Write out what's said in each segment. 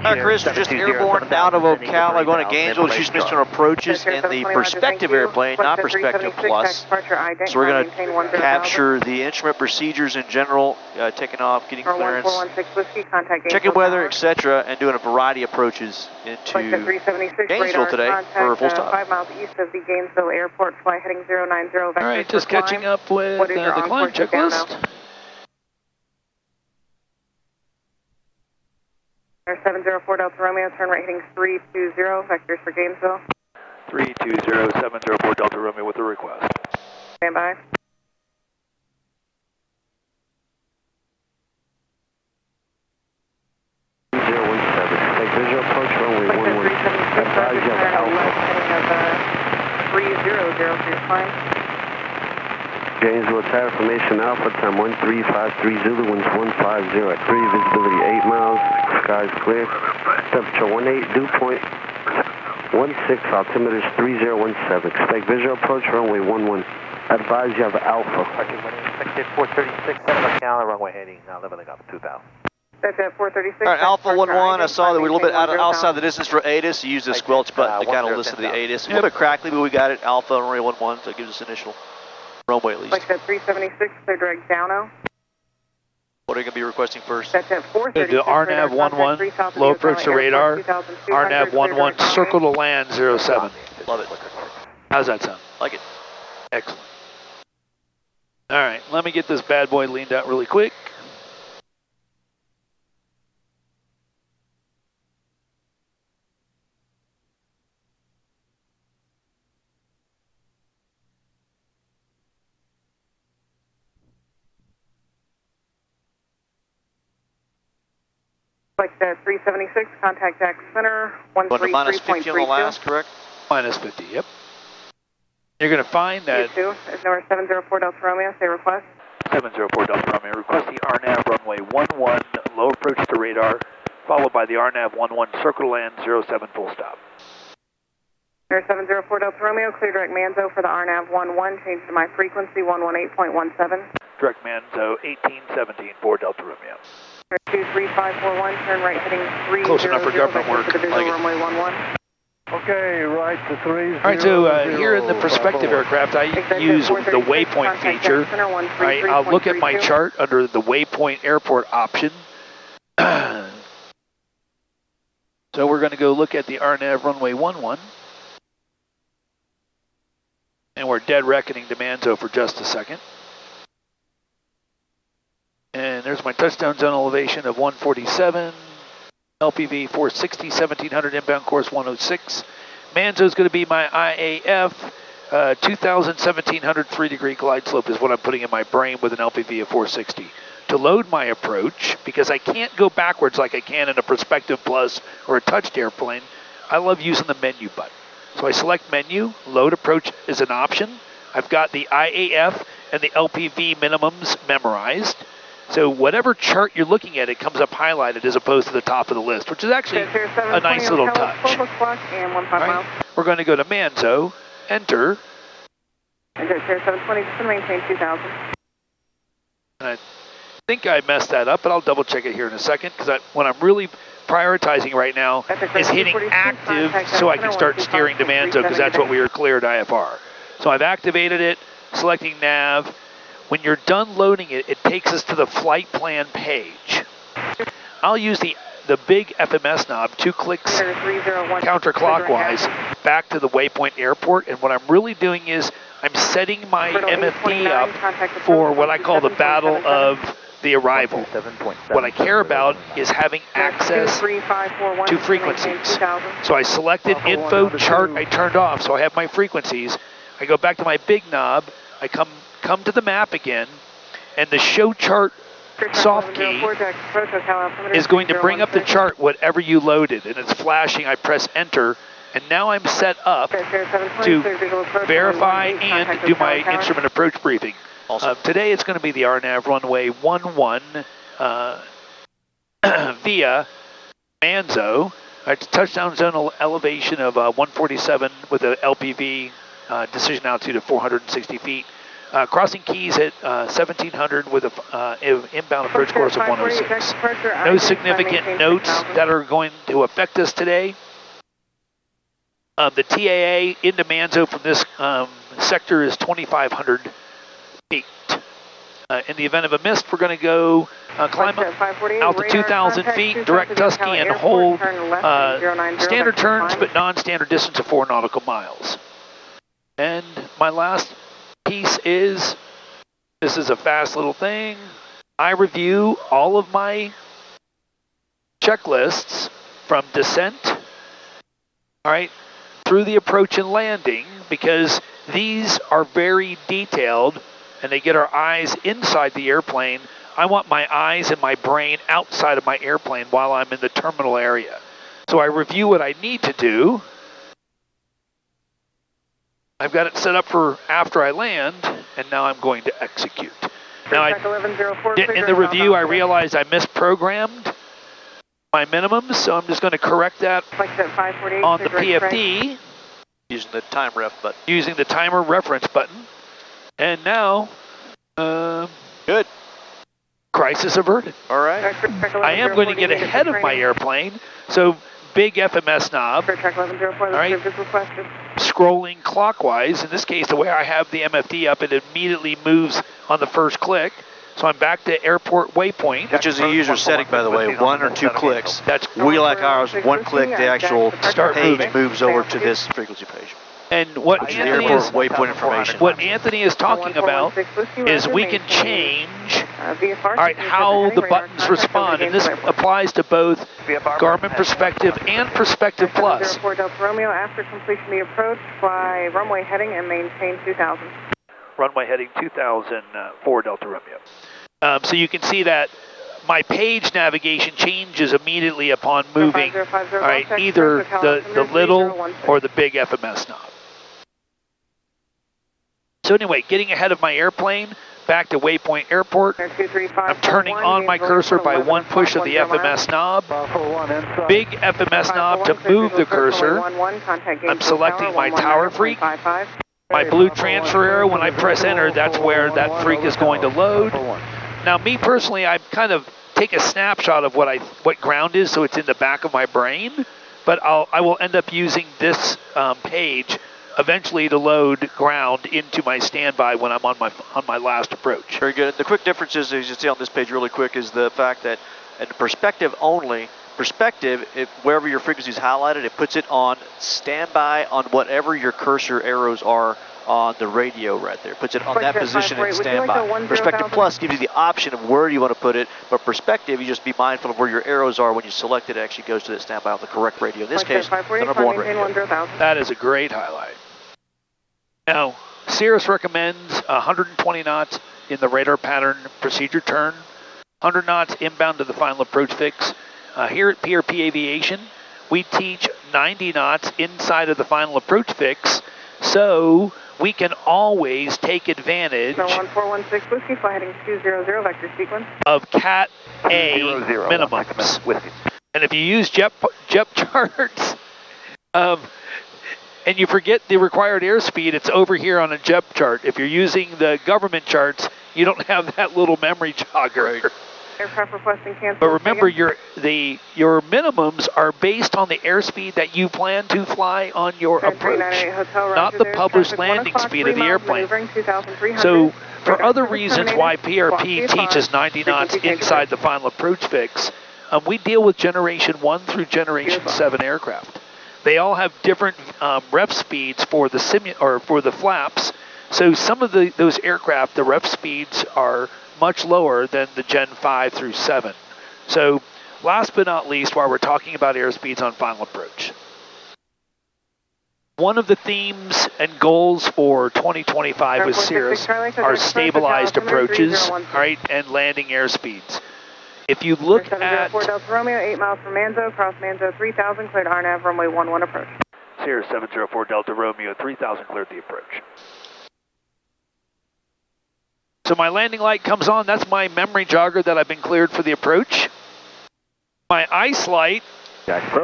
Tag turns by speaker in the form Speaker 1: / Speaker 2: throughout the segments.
Speaker 1: Chris, we're just airborne out of Ocala, going to Gainesville. She's missing her approaches in the Perspective airplane, not Perspective Plus. So we're going to capture the instrument procedures in general, taking off, getting clearance, checking weather, etc., and doing a variety of approaches into Gainesville today for a full stop.
Speaker 2: 5 miles east of the Gainesville Airport, fly heading 090.
Speaker 3: All right, just catching up with the climb checklist.
Speaker 2: Air 704 Delta Romeo, turn right heading 320, vectors for Gainesville.
Speaker 4: 320, 704 Delta Romeo with a request.
Speaker 2: Stand by.
Speaker 5: Take visual approach runway 11. Advise you have Alpha.
Speaker 2: Heading of 300 for your climb.
Speaker 5: Gainesville tower formation Alpha, time 1353 Zulu, winds 150 at 3, visibility 8 miles, skies clear, temperature 18, dew point 16, altimeter is 3017, expect visual approach runway 11, advise you have Alpha.
Speaker 4: Expected 436, Ocala, runway heading, leveling up 2000.
Speaker 2: That's at 436.
Speaker 1: All right, Alpha 11, I saw that we're a little bit outside the distance for ATIS. You use the squelch button to kind of listen to the ATIS. A little bit crackly, but we got it. Alpha runway 11, so it gives us initial runway at least.
Speaker 2: Like that 376, clear direct downo.
Speaker 1: What are you going to be requesting first?
Speaker 2: That's at 436.
Speaker 3: Do RNAV 11, low approach to radar. RNAV 11, circle to land 07.
Speaker 1: Love it.
Speaker 3: How's that sound?
Speaker 1: Like it.
Speaker 3: Excellent. All right, let me get this bad boy leaned out really quick.
Speaker 2: Like that 376, contact Jack Center, 133.32.
Speaker 1: Minus 50 on the last, correct?
Speaker 3: Minus 50, yep. You're going to find that...
Speaker 2: You 2 is number 704 Delta Romeo, say request.
Speaker 4: 704 Delta Romeo, request the RNAV runway 11, low approach to radar, followed by the RNAV 11, circle to land 07, full stop.
Speaker 2: Air 704 Delta Romeo, clear direct Manzo for the RNAV 11, change to my frequency 118.17.
Speaker 4: Direct Manzo 1817 for Delta Romeo.
Speaker 2: 23541, turn right heading 300.
Speaker 3: Close enough for government work.
Speaker 2: Like runway 11.
Speaker 5: Okay, right to 30.
Speaker 3: All right, so here in the Perspective aircraft, I use the waypoint feature. I'll look at my chart under the waypoint airport option. So we're going to go look at the RNAV runway 11. And we're dead reckoning to Manzo for just a second. And there's my touchdown zone elevation of 147, LPV 460, 1700, inbound course 106. Manzo's going to be my IAF, 2000, 1700, 3-degree glide slope is what I'm putting in my brain with an LPV of 460. To load my approach, because I can't go backwards like I can in a Perspective Plus or a touched airplane, I love using the menu button. So I select menu, load approach is an option. I've got the IAF and the LPV minimums memorized. So whatever chart you're looking at, it comes up highlighted as opposed to the top of the list, which is actually a nice little touch. Right. We're going to go to Manzo, enter.
Speaker 2: Enter 720, just to maintain 2000.
Speaker 3: And I think I messed that up, but I'll double check it here in a second, because what I'm really prioritizing right now is hitting active so I can start steering to Manzo, because that's what we were cleared IFR. So I've activated it, selecting nav. When you're done loading it, it takes us to the flight plan page. I'll use the big FMS knob, 2 clicks counterclockwise back to the waypoint airport. And what I'm really doing is I'm setting my MFD up for what I call the battle of the arrival. What I care about is having access to frequencies. So I selected info chart, I turned off, so I have my frequencies. I go back to my big knob, I come to the map again, and the show chart soft key is going to bring up the chart, whatever you loaded, and it's flashing. I press enter, and now I'm set up to verify and do my instrument approach briefing. Today it's going to be the RNAV runway 11 via Manzo. It's touchdown zone elevation of 147 with an LPV decision altitude of 460 feet. crossing keys at 1700 with a inbound approach course of 106. No significant notes that are going to affect us today. The TAA into Manzo from this sector is 2,500 feet. In the event of a mist, we're going to go climb out to 2,000 feet, direct Tusky, and hold standard turns, but non-standard distance of 4 nautical miles. And my last piece is, this is a fast little thing. I review all of my checklists from descent, all right, through the approach and landing, because these are very detailed and they get our eyes inside the airplane. I want my eyes and my brain outside of my airplane while I'm in the terminal area. So I review what I need to do. I've got it set up for after I land, and now I'm going to execute. Now, in the review, I realized I misprogrammed my minimums, so I'm just going to correct that on the PFD.
Speaker 1: Using the time ref button.
Speaker 3: Using the timer reference button. And now,
Speaker 1: good.
Speaker 3: Crisis averted.
Speaker 1: All right.
Speaker 3: I am going to get ahead of my airplane, so big FMS knob. All right. Scrolling clockwise. In this case, the way I have the MFD up, it immediately moves on the first click. So I'm back to airport waypoint.
Speaker 1: Which is a user setting, by the way, 1 or 2 clicks. We like ours, 1 click, the actual page moves over to this frequency page.
Speaker 3: And what Anthony is talking about is we can change how the buttons respond, and this applies to both Garmin Perspective and Perspective Plus.
Speaker 2: After completion of the approach, fly runway heading and maintain 2000.
Speaker 4: Runway heading 2000 for Delta Romeo.
Speaker 3: So you can see that my page navigation changes immediately upon moving, all right, either the little or the big FMS knob. So anyway, getting ahead of my airplane, back to Waypoint Airport. I'm turning on my cursor by 1 push of the FMS knob. Big FMS knob to move the cursor. I'm selecting my tower freak. My blue transfer arrow, when I press enter, that's where that freak is going to load. Now, me personally, I kind of take a snapshot of what ground is, so it's in the back of my brain. But I will end up using this page eventually to load ground into my standby when I'm on my last approach.
Speaker 1: Very good. The quick difference is, as you see on this page really quick, is the fact that in perspective only, wherever your frequency is highlighted, it puts it on standby on whatever your cursor arrows are on the radio right there. Puts it on that position in standby. Perspective Plus gives you the option of where you want to put it, but Perspective, you just be mindful of where your arrows are when you select it. It actually goes to that standby on the correct radio. In this case, the #1 radio.
Speaker 3: That is a great highlight. Now, Cirrus recommends 120 knots in the radar pattern procedure turn, 100 knots inbound to the final approach fix. Here at PRP Aviation, we teach 90 knots inside of the final approach fix, so we can always take advantage
Speaker 2: 1416 whiskey, fly heading 200, vector sequence
Speaker 3: of Cat A minimums. And if you use JEP charts, and you forget the required airspeed, it's over here on a JEP chart. If you're using the government charts, you don't have that little memory jogger.
Speaker 2: Aircraft requesting cancel.
Speaker 3: But remember, your minimums are based on the airspeed that you plan to fly on your approach, not the published landing speed of the airplane. So for other reasons why PRP teaches 90 knots inside the final approach fix, we deal with Generation 1 through Generation 7 aircraft. They all have different ref speeds for the flaps. So some of those aircraft, the ref speeds are much lower than the Gen 5 through 7. So last but not least, while we're talking about airspeeds on final approach, one of the themes and goals for 2025 with Cirrus are stabilized approaches, right, and landing airspeeds. If you look at
Speaker 2: Delta Romeo, 8 miles from Manzo, cross Manzo 3000, cleared RNAV, runway 11 approach.
Speaker 4: Cirrus 704 Delta Romeo, 3000, cleared the approach.
Speaker 3: So my landing light comes on. That's my memory jogger that I've been cleared for the approach. My ice light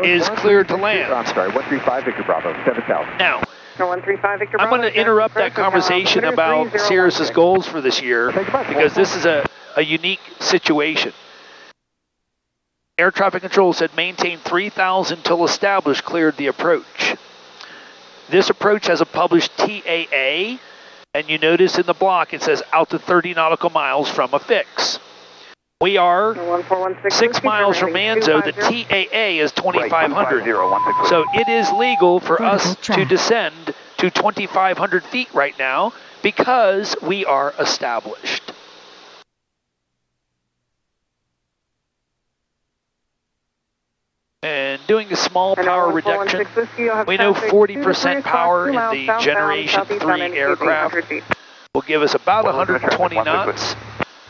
Speaker 3: is cleared to land.
Speaker 6: I'm sorry, 135 Victor Bravo, 7000.
Speaker 3: Now,
Speaker 2: 135 Victor
Speaker 3: I'm going to interrupt that conversation about Cirrus's goals for this year because this is a unique situation. Air traffic control said maintain 3,000 till established, cleared the approach. This approach has a published TAA, and you notice in the block it says out to 30 nautical miles from a fix. We are 6 miles from Manzo. The TAA is 2,500. So it is legal for us to descend to 2,500 feet right now because we are established. And doing a small power reduction, we know 40% power in the Generation 3 aircraft will give us about 120 knots.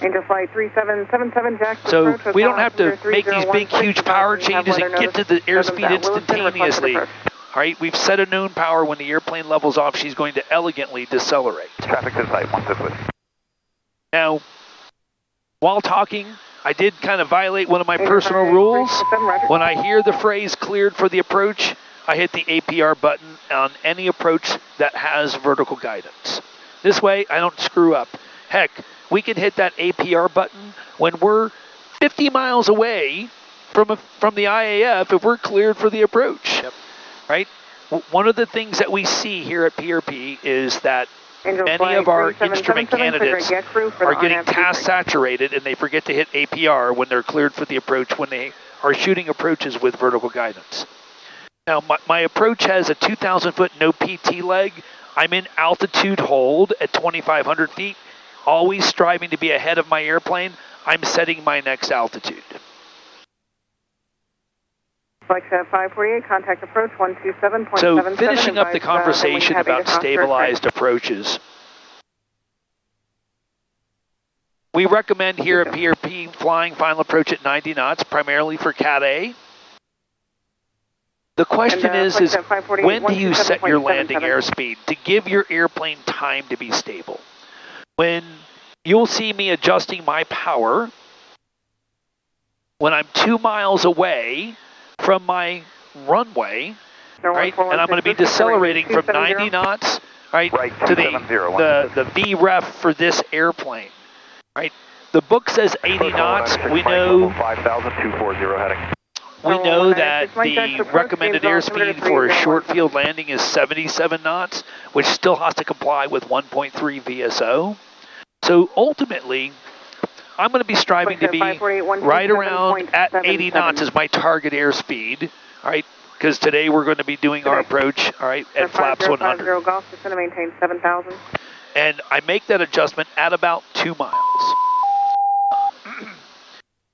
Speaker 2: Angel Flight 3777 Jack.
Speaker 3: So we don't have to make these big, huge power changes and get to the airspeed instantaneously. All right, we've set a known power. When the airplane levels off, she's going to elegantly decelerate.
Speaker 4: Traffic to site, 160.
Speaker 3: Now, while talking, I did kind of violate one of my personal rules. When I hear the phrase cleared for the approach, I hit the APR button on any approach that has vertical guidance. This way, I don't screw up. Heck, we can hit that APR button when we're 50 miles away from the IAF if we're cleared for the approach. Yep. Right? One of the things that we see here at PRP is that many of our instrument candidates are getting task saturated and they forget to hit APR when they're cleared for the approach when they are shooting approaches with vertical guidance. Now, my approach has a 2,000 foot no PT leg. I'm in altitude hold at 2,500 feet, always striving to be ahead of my airplane. I'm setting my next altitude.
Speaker 2: Flight 548, contact approach 127.77.
Speaker 3: So finishing up the conversation about stabilized approaches, we recommend here at PRP flying final approach at 90 knots, primarily for Cat A. The question is when do you set your landing airspeed to give your airplane time to be stable? When you'll see me adjusting my power when I'm 2 miles away from my runway, right, and I'm going to be decelerating from 90 knots, right, to the VREF for this airplane, right. The book says 80 knots. We know that the recommended airspeed for a short field landing is 77 knots, which still has to comply with 1.3 VSO. So ultimately, I'm going to be striving to be right around at 80 knots as my target airspeed, all right, because today we're going to be doing our approach, all right, at flaps 100. And I make that adjustment at about 2 miles.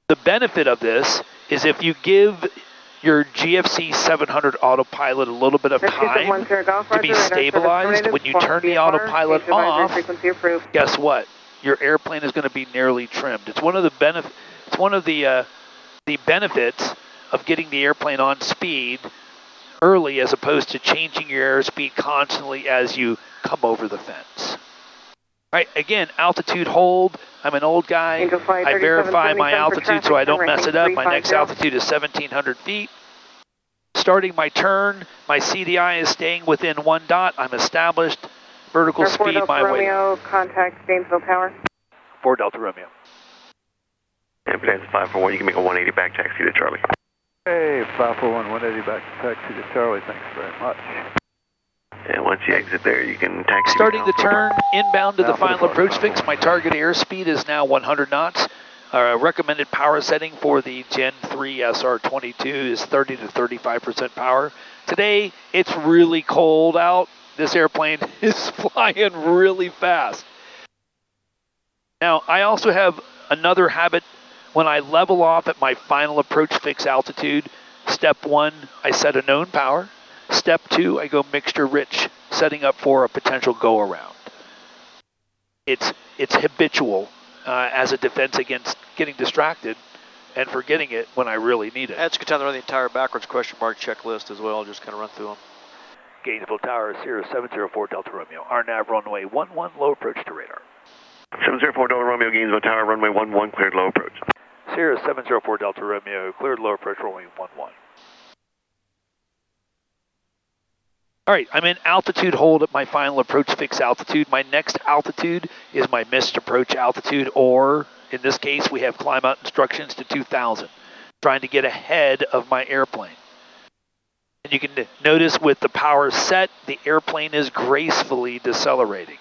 Speaker 3: The benefit of this is if you give your GFC 700 autopilot a little bit of time to be stabilized, when you turn the autopilot off, guess what? Your airplane is going to be nearly trimmed. It's one of the benefits of getting the airplane on speed early as opposed to changing your airspeed constantly as you come over the fence. All right, again, altitude hold. I'm an old guy. I verify my altitude so I don't mess it up. My next altitude is 1,700 feet. Starting my turn, my CDI is staying within 1 dot. I'm established. Vertical speed my way.
Speaker 2: Romeo, contact Gainesville Tower.
Speaker 4: 4 Delta Romeo.
Speaker 5: And plans 541, you can make a 180 back taxi to Charlie.
Speaker 6: Hey, 541, 180 back taxi to Charlie, thanks very much.
Speaker 5: And once you exit there, you can taxi.
Speaker 3: Starting the turn inbound to the final approach fix, my target airspeed is now 100 knots. Recommended power setting for the Gen 3 SR-22 is 30 to 35% power. Today, it's really cold out. This airplane is flying really fast. Now, I also have another habit. When I level off at my final approach fix altitude, step 1, I set a known power. Step 2, I go mixture rich, setting up for a potential go-around. It's habitual as a defense against getting distracted and forgetting it when I really need it.
Speaker 1: That's a good time to run the entire backwards question mark checklist as well. I'll just kind of run through them.
Speaker 4: Gainesville Tower, Cirrus 704 Delta Romeo. RNAV runway 11, low approach to radar.
Speaker 5: 704 Delta Romeo, Gainesville Tower, runway 11, cleared low approach.
Speaker 4: Cirrus 704 Delta Romeo, cleared low approach, runway 11.
Speaker 3: All right, I'm in altitude hold at my final approach fix altitude. My next altitude is my missed approach altitude, or in this case, we have climb out instructions to 2,000, trying to get ahead of my airplane. And you can notice with the power set, the airplane is gracefully decelerating.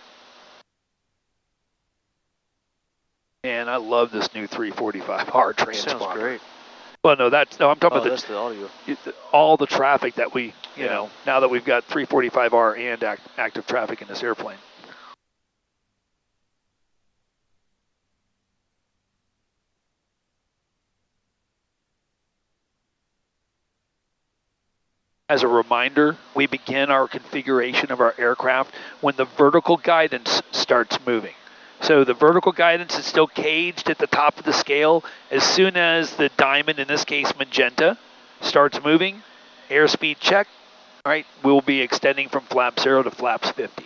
Speaker 3: And I love this new 345R transponder.
Speaker 1: Sounds great.
Speaker 3: Well, no, I'm talking about
Speaker 1: that's the audio.
Speaker 3: all the traffic that we, you know, now that we've got 345R and active traffic in this airplane. As a reminder, we begin our configuration of our aircraft when the vertical guidance starts moving. So the vertical guidance is still caged at the top of the scale. As soon as the diamond, in this case magenta, starts moving, airspeed check, all right, we'll be extending from flap 0 to flaps 50.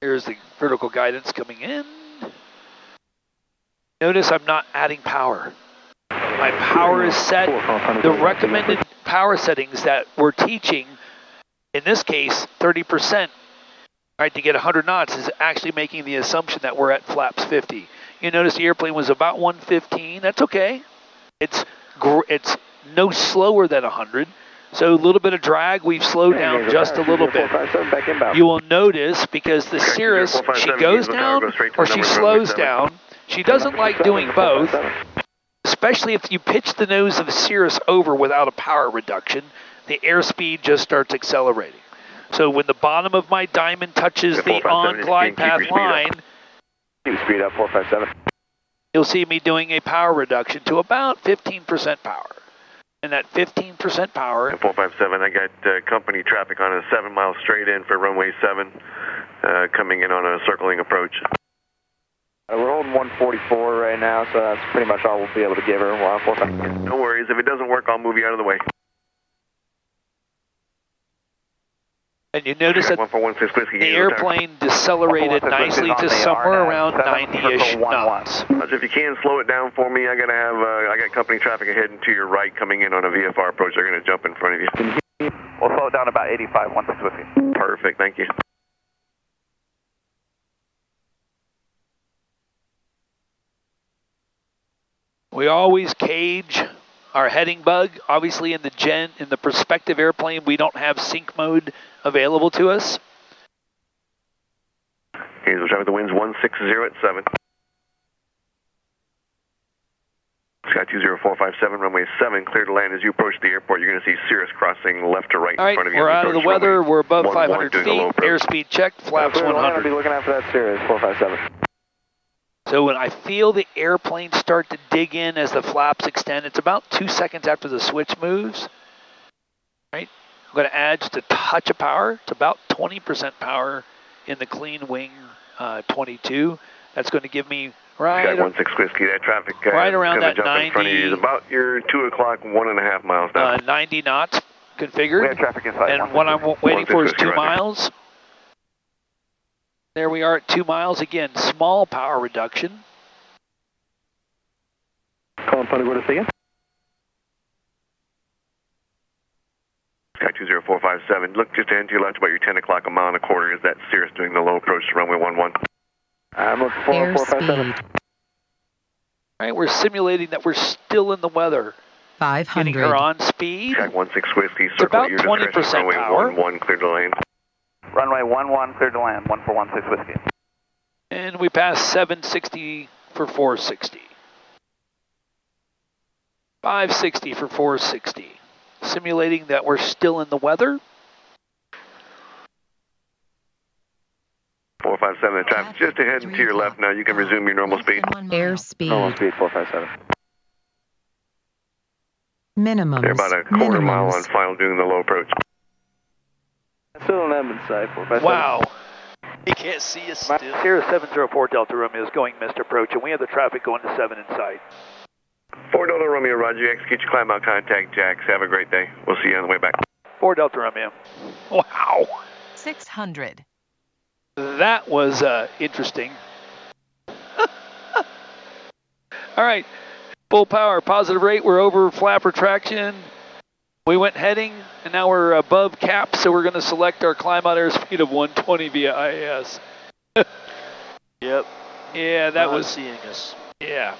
Speaker 3: Here's the vertical guidance coming in. Notice I'm not adding power. My power is set. The recommended power settings that we're teaching, in this case, 30%, right, to get 100 knots, is actually making the assumption that we're at flaps 50. You notice the airplane was about 115. That's okay. It's no slower than 100. So a little bit of drag, we've slowed down just a little bit. You will notice, because the Cirrus, she goes down or she slows down. She doesn't like doing both. Especially if you pitch the nose of the Cirrus over without a power reduction, the airspeed just starts accelerating. So when the bottom of my diamond touches the on glide path line,
Speaker 5: speed up 457.
Speaker 3: You'll see me doing a power reduction to about 15% power. And that 15% power...
Speaker 5: 457, I got company traffic on a 7 mile straight in for runway 7, coming in on a circling approach. We're holding 144 right now, so that's pretty much all we'll be able to give her. No worries. If it doesn't work, I'll move you out of the way.
Speaker 3: And you notice that the airplane decelerated nicely to somewhere around 90-ish knots.
Speaker 5: If you can, slow it down for me. I got company traffic ahead and to your right coming in on a VFR approach. They're going to jump in front of you.
Speaker 7: We'll slow it down about 85, 16 with you.
Speaker 5: Perfect. Thank you.
Speaker 3: We always cage our heading bug. Obviously in the Perspective airplane, we don't have sync mode available to us.
Speaker 5: Okay, so traffic, the wind's 160 at 7. Sky 20457, runway 7, clear to land. As you approach the airport, you're going to see Cirrus crossing left to right in front of you.
Speaker 3: All right, we're out of the weather. We're above 500 feet. Airspeed check, flaps 100.
Speaker 5: I'll be looking after that Cirrus 457.
Speaker 3: So when I feel the airplane start to dig in as the flaps extend, it's about 2 seconds after the switch moves. Right? I'm going to add just a touch of power. It's about 20% power in the clean wing 22. That's going to give me right
Speaker 5: 16 whiskey. That traffic
Speaker 3: right around that
Speaker 5: jump
Speaker 3: 90.
Speaker 5: in front of you is about your 2 o'clock, 1.5 miles down.
Speaker 3: 90 knots configured.
Speaker 7: We have traffic inside.
Speaker 3: And what I'm waiting for is 2 miles. There we are at 2 miles. Again, small power reduction.
Speaker 5: Calling Punta Gorda again. Sky 20457. Look just ahead to your left about your 10 o'clock, a mile and a quarter. Is that Cirrus doing the low approach to runway 11? I'm looking for 457.
Speaker 3: All right, we're simulating that we're still in the weather.
Speaker 8: 500.
Speaker 3: Getting her on speed.
Speaker 5: Track 16 whiskey.
Speaker 3: It's about 20% power.
Speaker 5: Runway 11, clear to land.
Speaker 7: Runway 11, clear to land, 1416 whiskey.
Speaker 3: And we passed 760 for 460. 560 for 460. Simulating that we're still in the weather.
Speaker 5: 457, the traffic just ahead and to your left now. You can resume your normal speed.
Speaker 8: Airspeed.
Speaker 5: Normal speed, 457.
Speaker 8: Minimums.
Speaker 5: They're about a quarter mile on final doing the low approach.
Speaker 7: Still an Edmund side, 457.
Speaker 3: Wow.
Speaker 1: He can't see us still.
Speaker 3: Cirrus 704 Delta Romeo is going missed approach, and we have the traffic going to 7 inside.
Speaker 5: 4 Delta Romeo, roger. Execute your climb out contact, Jacks. Have a great day. We'll see you on the way back.
Speaker 3: 4 Delta Romeo. Wow.
Speaker 8: 600.
Speaker 3: That was interesting. All right, full power, positive rate. We're over flap retraction. We went heading, and now we're above cap, so we're going to select our climb out airspeed of 120 via IAS.
Speaker 1: Yep.
Speaker 3: Yeah, that was
Speaker 1: seeing us.
Speaker 3: Yeah.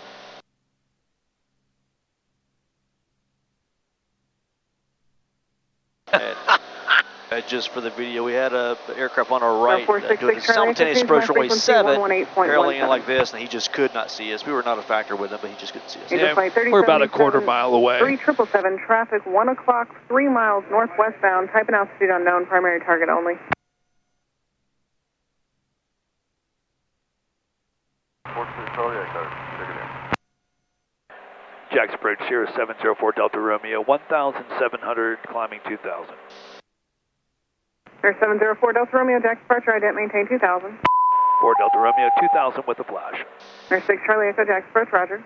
Speaker 1: Just for the video, we had an aircraft on our right doing a
Speaker 2: 466
Speaker 1: simultaneous approach runway 7,
Speaker 2: 118.17.
Speaker 1: barreling in like this, and he just could not see us. We were not a factor with him, but he just couldn't see us.
Speaker 3: Yeah, we're about a quarter mile away.
Speaker 2: 3777, traffic 1 o'clock, 3 miles northwestbound, type and altitude unknown, primary target only.
Speaker 4: Jack's approach, Cirrus 704 Delta Romeo, 1,700, climbing 2,000.
Speaker 2: Cirrus 704 Delta Romeo, Jack's departure, ident maintain 2,000.
Speaker 4: 4 Delta Romeo, 2,000 with a flash.
Speaker 2: Cirrus 6 Charlie Echo, Jack's approach, roger.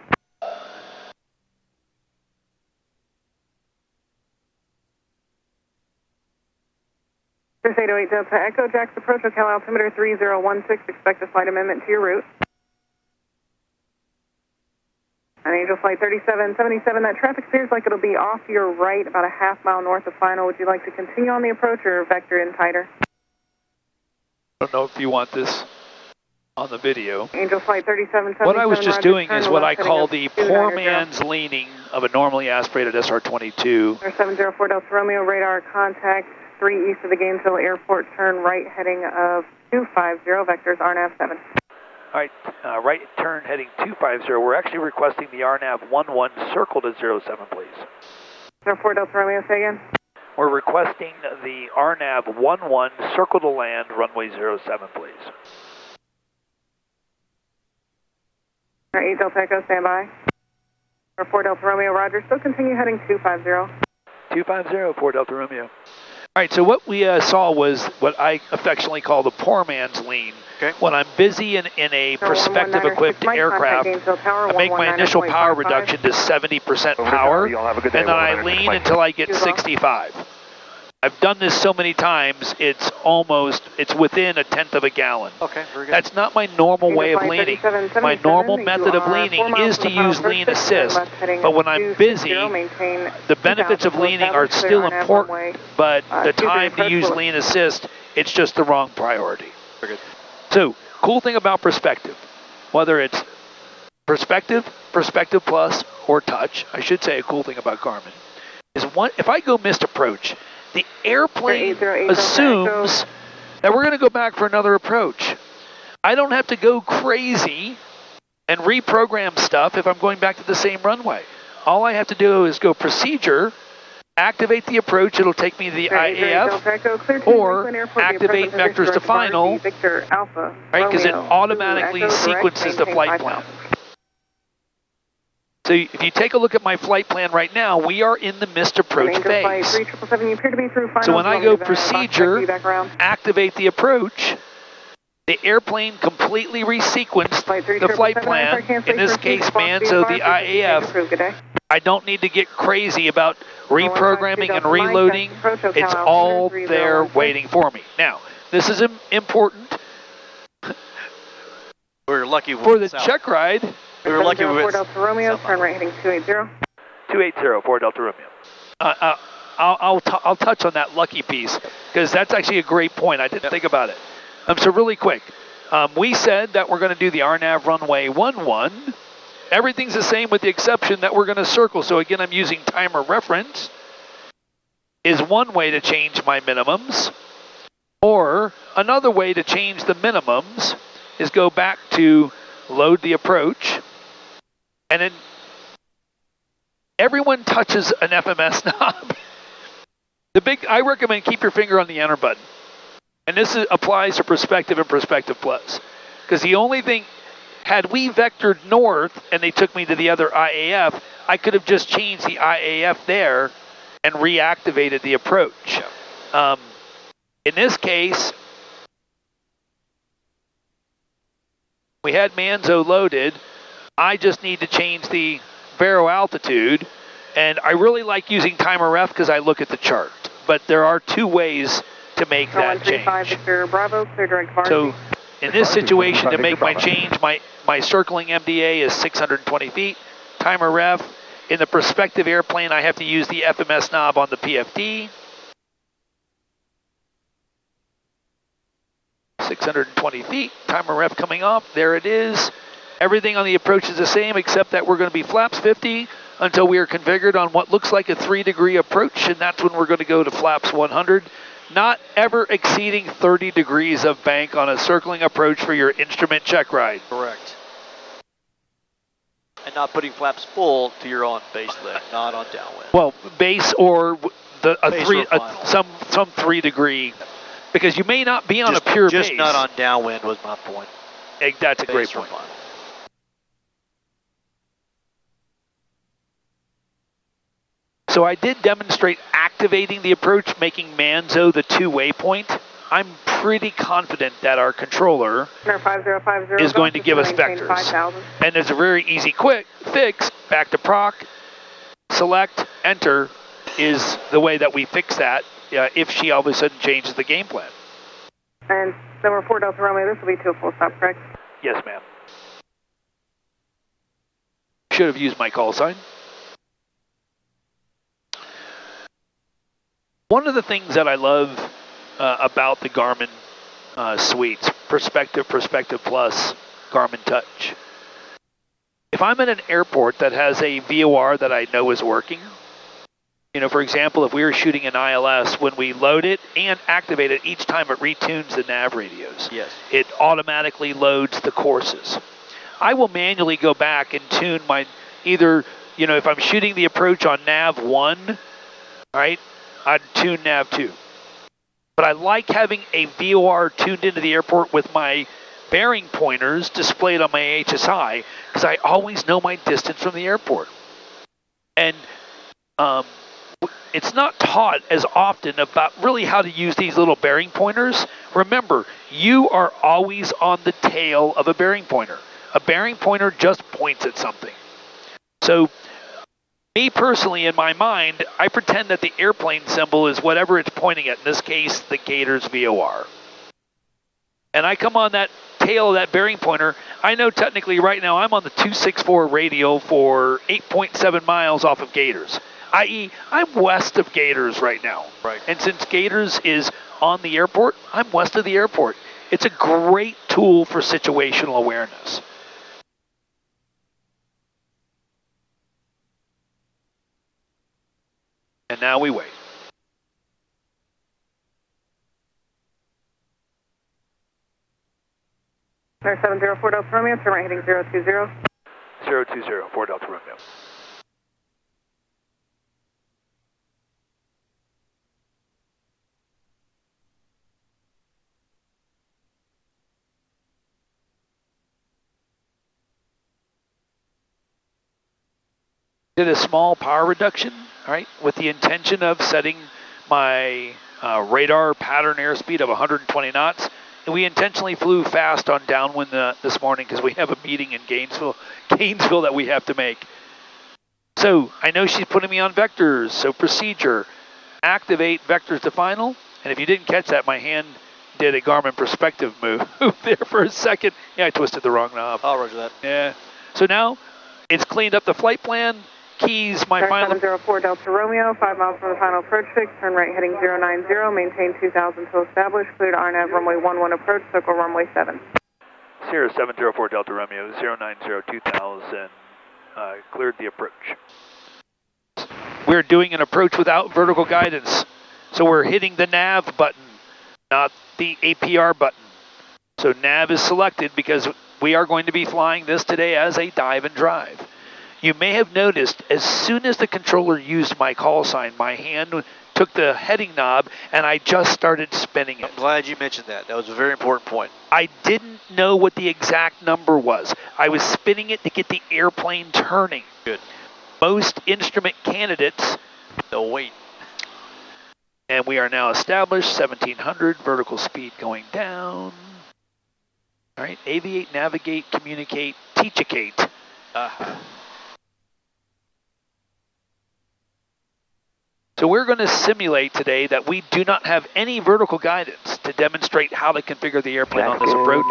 Speaker 2: Cirrus 808 Delta Echo, Jack's approach, locale altimeter 3016, expect a slight amendment to your route. And Angel Flight 3777, that traffic appears like it'll be off your right, about a half mile north of final. Would you like to continue on the approach or vector in tighter?
Speaker 3: I don't know if you want this on the video.
Speaker 2: Angel Flight 3777.
Speaker 3: What I was just doing is what I call
Speaker 2: left,
Speaker 3: the poor man's leaning of a normally aspirated SR-22.
Speaker 2: 704 Delta Romeo, radar contact 3 east of the Gainesville Airport, turn right heading of 250, vectors RNAV 7.
Speaker 4: All right, right turn heading 250. We're actually requesting the RNAV 11 circle to 07, please.
Speaker 2: 04 Delta Romeo, say again.
Speaker 4: We're requesting the RNAV 11 circle to land, runway 07, please.
Speaker 2: All right, 8 Delta Echo, stand by. 4 Delta Romeo, roger. Still continue heading 250.
Speaker 4: 250, 4 Delta Romeo.
Speaker 3: All right, so what we saw was what I affectionately call the poor man's lean.
Speaker 1: Okay.
Speaker 3: When I'm busy in a Perspective-equipped aircraft, I make my initial power reduction to 70% power, and then I lean until I get 65. I've done this so many times, it's within a tenth of a gallon.
Speaker 1: Okay, very good.
Speaker 3: That's not my normal way of leaning. My normal method of leaning is to use lean assist, but when I'm busy, the benefits of leaning are still important, but the time to use lean assist, it's just the wrong priority.
Speaker 1: Very good.
Speaker 3: So, cool thing about Perspective, whether it's Perspective, Perspective Plus, or Touch, I should say a cool thing about Garmin, is if I go missed approach, the airplane assumes that we're going to go back for another approach. I don't have to go crazy and reprogram stuff if I'm going back to the same runway. All I have to do is go procedure, activate the approach, it'll take me to the IAF, or activate vectors to final, right, because it automatically sequences the flight plan. So if you take a look at my flight plan right now, we are in the missed approach phase. So when I go procedure, activate the approach, the airplane completely resequenced the flight plan, in this case Manzo, the IAF. I don't need to get crazy about reprogramming and reloading. It's all there waiting for me. Now, this is important.
Speaker 1: We're lucky
Speaker 3: for the check ride.
Speaker 1: We were lucky with
Speaker 2: 4 Delta Romeo, turn right heading 280.
Speaker 4: 280, 4 Delta Romeo.
Speaker 3: I'll touch on that lucky piece, because that's actually a great point. I didn't think about it. So really quick, we said that we're going to do the RNAV runway 11. Everything's the same with the exception that we're going to circle. So again, I'm using timer reference is one way to change my minimums. Or another way to change the minimums is go back to load the approach. And then everyone touches an FMS knob. I recommend keep your finger on the enter button. And this applies to Perspective and Perspective Plus. Because the only thing, had we vectored north and they took me to the other IAF, I could have just changed the IAF there and reactivated the approach. In this case, we had Manzo loaded. I just need to change the baro altitude. And I really like using timer ref because I look at the chart. But there are two ways to make that change.
Speaker 2: Bravo, clear direct
Speaker 3: so In this situation, to make my change, my circling MDA is 620 feet. Timer ref. In the Perspective airplane, I have to use the FMS knob on the PFD. 620 feet. Timer ref coming up. There it is. Everything on the approach is the same, except that we're going to be flaps 50 until we are configured on what looks like a 3-degree approach, and that's when we're going to go to flaps 100. Not ever exceeding 30 degrees of bank on a circling approach for your instrument check ride.
Speaker 1: Correct. And not putting flaps full to your on base leg, not on downwind.
Speaker 3: Well, base or some 3-degree, because you may not be on a pure base.
Speaker 1: Just not on downwind was my point.
Speaker 3: That's a great point. So I did demonstrate activating the approach, making Manzo the 2-waypoint. I'm pretty confident that our controller is going to give us vectors. And it's a very easy quick fix. Back to proc, select, enter is the way that we fix that if she all of a sudden changes the game plan.
Speaker 2: And number 4 Delta Romeo, this will be to a full stop, correct?
Speaker 3: Yes, ma'am. Should have used my call sign. One of the things that I love about the Garmin suites, Perspective Plus, Garmin Touch. If I'm at an airport that has a VOR that I know is working, you know, for example, if we were shooting an ILS, when we load it and activate it, each time it retunes the nav radios.
Speaker 1: Yes.
Speaker 3: It automatically loads the courses. I will manually go back and tune my, either, you know, if I'm shooting the approach on nav 1, right, I'd tune nav 2. But I like having a VOR tuned into the airport with my bearing pointers displayed on my HSI, because I always know my distance from the airport. And it's not taught as often about really how to use these little bearing pointers. Remember, you are always on the tail of a bearing pointer. A bearing pointer just points at something. So, me personally, in my mind, I pretend that the airplane symbol is whatever it's pointing at, in this case, the Gators VOR. And I come on that tail of that bearing pointer. I know technically right now I'm on the 264 radial for 8.7 miles off of Gators, i.e. I'm west of Gators right now.
Speaker 1: Right.
Speaker 3: And since Gators is on the airport, I'm west of the airport. It's a great tool for situational awareness. And now we wait.
Speaker 2: Center 704 Delta Romeo, turn right heading 020.
Speaker 4: 020, 4 Delta Romeo.
Speaker 3: Did a small power reduction, all right, with the intention of setting my radar pattern airspeed of 120 knots. And we intentionally flew fast on downwind this morning because we have a meeting in Gainesville that we have to make. So I know she's putting me on vectors. So procedure, activate vectors to final. And if you didn't catch that, my hand did a Garmin Perspective move there for a second. Yeah, I twisted the wrong knob.
Speaker 1: I'll roger that.
Speaker 3: Yeah. So now it's cleaned up the flight plan. Keys, my final.
Speaker 2: 704 Delta Romeo, 5 miles from the final approach fix, turn right heading 090, maintain 2000 till established, clear to RNAV runway 11 approach, circle runway 7.
Speaker 4: Cirrus 704 Delta Romeo, 090 2000, cleared the approach.
Speaker 3: We're doing an approach without vertical guidance, so we're hitting the nav button, not the APR button. So nav is selected because we are going to be flying this today as a dive and drive. You may have noticed as soon as the controller used my call sign, my hand took the heading knob and I just started spinning it.
Speaker 1: I'm glad you mentioned that. That was a very important point.
Speaker 3: I didn't know what the exact number was. I was spinning it to get the airplane turning.
Speaker 1: Good.
Speaker 3: Most instrument candidates,
Speaker 1: they'll wait.
Speaker 3: And we are now established, 1700, vertical speed going down. All right, aviate, navigate, communicate, teachicate. So we're going to simulate today that we do not have any vertical guidance to demonstrate how to configure the airplane on this approach.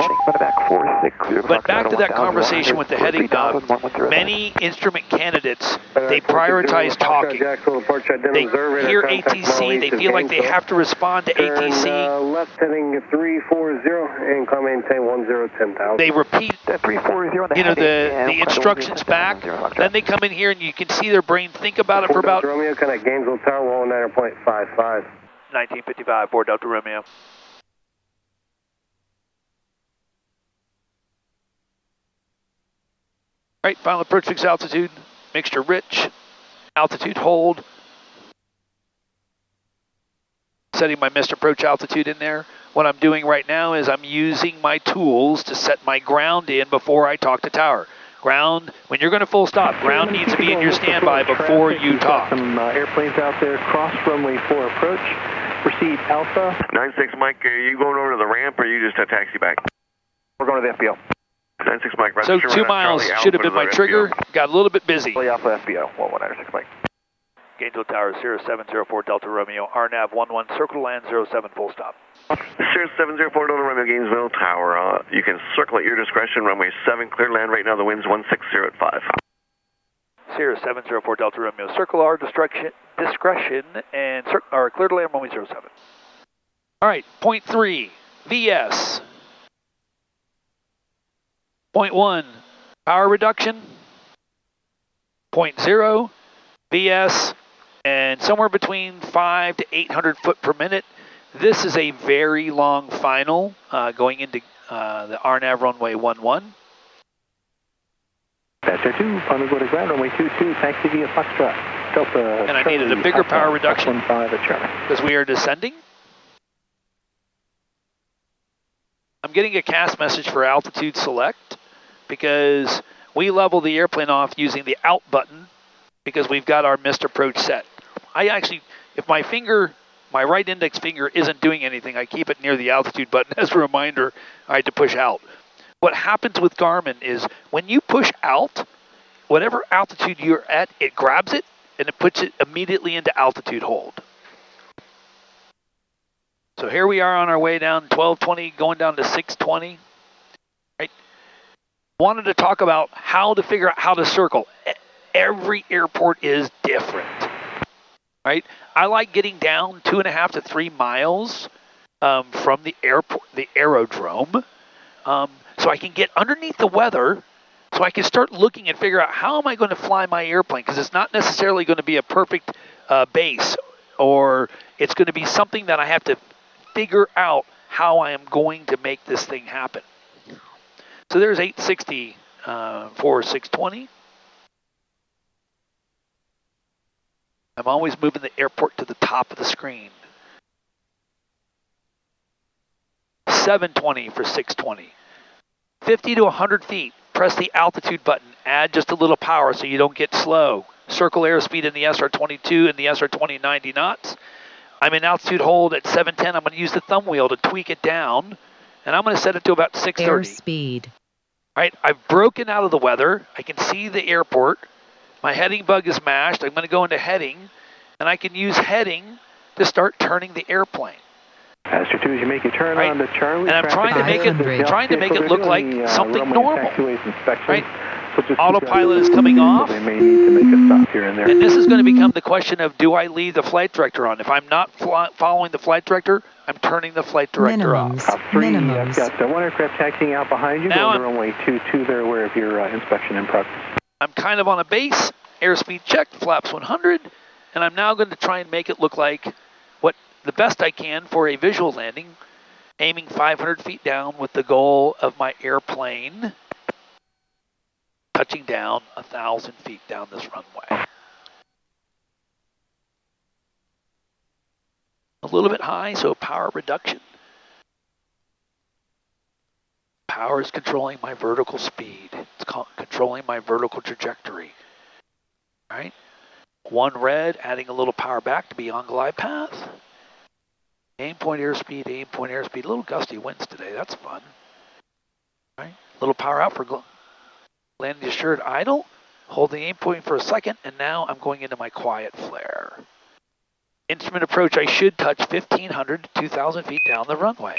Speaker 3: But back to that conversation with the heading knob, many instrument candidates, they prioritize talking. They hear ATC, they feel like they have to respond to ATC.
Speaker 5: Left heading 340 and climb maintain 10,000.
Speaker 3: They repeat, the instructions back. Then they come in here and you can see their brain think about it for about...
Speaker 5: Romeo, kind of Gainesville Tower, 109.55.
Speaker 4: 1955, 4 Delta Romeo.
Speaker 3: All right, final approach fix altitude, mixture rich, altitude hold. Setting my missed approach altitude in there. What I'm doing right now is I'm using my tools to set my ground in before I talk to tower. Ground, when you're going to full stop, ground needs to be in your standby before you talk.
Speaker 9: Some airplanes out there, cross runway 4 approach, proceed Alpha.
Speaker 5: 96 Mike, are you going over to the ramp or are you just a taxi back?
Speaker 7: We're going to the FBO.
Speaker 5: 96 Mike, right.
Speaker 3: So 2 miles should have been my trigger, got a little bit busy.
Speaker 7: Alpha FBO, 196 Mike.
Speaker 4: Gainesville Tower, Cirrus 704 Delta Romeo, RNAV 11, circle to land 07 full stop.
Speaker 5: Cirrus 704 Delta Romeo, Gainesville Tower. You can circle at your discretion, runway 7, clear land right now, the wind's 160 at 5.
Speaker 4: Cirrus 704 Delta Romeo, circle our discretion and clear to land runway 07.
Speaker 3: All right, point 3, VS. Point 1, power reduction. Point 0, VS, and somewhere between 500 to 800 foot per minute. This is a very long final going into the RNAV runway 11.
Speaker 9: SR-2, final go to ground, runway 22, taxi via Foxtrot. Delta.
Speaker 3: And I needed a bigger power reduction because we are descending. I'm getting a CAS message for altitude select because we level the airplane off using the out button because we've got our missed approach set. I actually, if my right index finger isn't doing anything, I keep it near the altitude button as a reminder I had to push out. What happens with Garmin is when you push out, whatever altitude you're at, it grabs it and it puts it immediately into altitude hold. So here we are on our way down 1220, going down to 620. Right? Wanted to talk about how to figure out how to circle. Every airport is different. Right? I like getting down 2.5 to 3 miles from the airport, the aerodrome, so I can get underneath the weather, so I can start looking and figure out how am I going to fly my airplane, because it's not necessarily going to be a perfect base, or it's going to be something that I have to figure out how I am going to make this thing happen. So there's 860 for 620. I'm always moving the airport to the top of the screen. 720 for 620. 50 to 100 feet, press the altitude button. Add just a little power so you don't get slow. Circle airspeed in the SR-22 and the SR-20 90 knots. I'm in altitude hold at 710. I'm going to use the thumb wheel to tweak it down, and I'm going to set it to about 630.
Speaker 8: Airspeed.
Speaker 3: All right, I've broken out of the weather. I can see the airport. My heading bug is mashed. I'm going to go into heading, and I can use heading to start turning the airplane.
Speaker 9: Astro 2, as you make a turn on the Charlie,
Speaker 3: and I'm trying to make it look like something normal. Right?
Speaker 9: So
Speaker 3: Autopilot is coming off.
Speaker 9: They may need to make a stop here and there.
Speaker 3: And this is going to become the question of, do I leave the flight director on? If I'm not following the flight director, I'm turning the flight director off.
Speaker 9: Top 3, I've got one aircraft taxiing out behind you, going to runway 22. They're aware of your inspection in progress.
Speaker 3: I'm kind of on a base, airspeed checked, flaps 100, and I'm now going to try and make it look like what the best I can for a visual landing, aiming 500 feet down with the goal of my airplane touching down 1,000 feet down this runway. A little bit high, so power reduction. Power is controlling my vertical speed. It's controlling my vertical trajectory. All right. 1 red, adding a little power back to be on glide path. Aim point airspeed, aim point airspeed. A little gusty winds today. That's fun. All right. A little power out for landing assured idle. Hold the aim point for a second, and now I'm going into my quiet flare. Instrument approach, I should touch 1,500 to 2,000 feet down the runway.